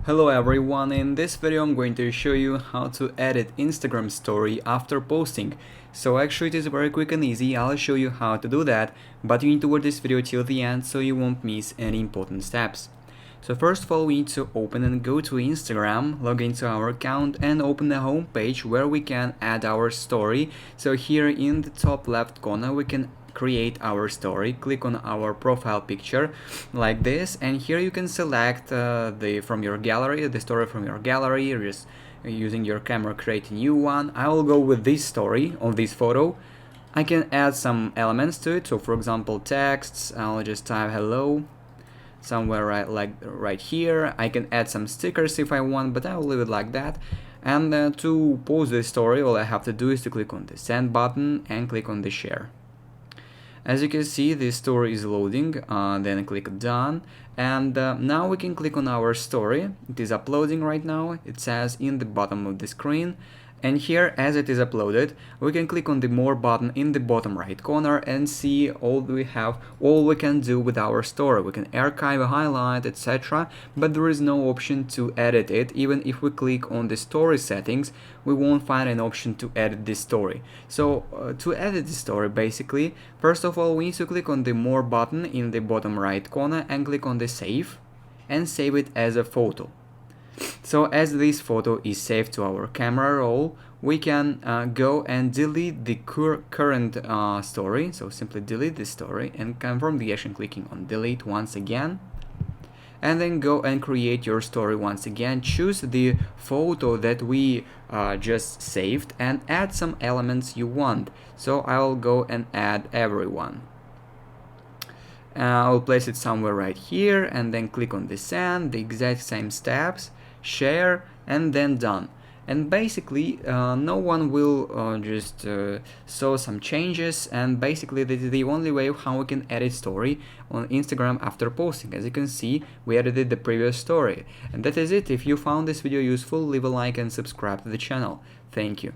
Hello everyone, in this video I'm going to show you how to edit Instagram story after posting. So actually it is very quick and easy. I'll show you how to do that, but you need to watch this video till the end so you won't miss any important steps. So first of all, we need to open and go to Instagram, log into our account and open the home page where we can add our story. So here in the top left corner we can create our story. Click on our profile picture like this, and here you can select from your gallery, the story from your gallery, just using your camera create a new one. I will go with this story on this photo. I can add some elements to it, so for example texts. I'll just type hello somewhere right here. I can add some stickers if I want, but I will leave it like that. And to post this story, all I have to do is to click on the send button and click on the share. As you can see, this story is loading, then click done, and now we can click on our story. It is uploading right now, it says in the bottom of the screen, and here as it is uploaded we can click on the more button in the bottom right corner and see all we can do with our story. We can archive, highlight, etc., but there is no option to edit it. Even if we click on the story settings, we won't find an option to edit this story. So to edit the story, basically, first of all we need to click on the more button in the bottom right corner and click on the save and save it as a photo. So as this photo is saved to our camera roll, we can go and delete the current story. So simply delete this story and confirm the action clicking on delete once again, and then go and create your story once again. Choose the photo that we just saved and add some elements you want. So I'll go and add everyone. I'll place it somewhere right here and then click on the send, the exact same steps, share, and then done. And basically no one will just saw some changes, and basically this is the only way how we can edit story on Instagram after posting. As you can see, we edited the previous story. And that is it. If you found this video useful, leave a like and subscribe to the channel. Thank you.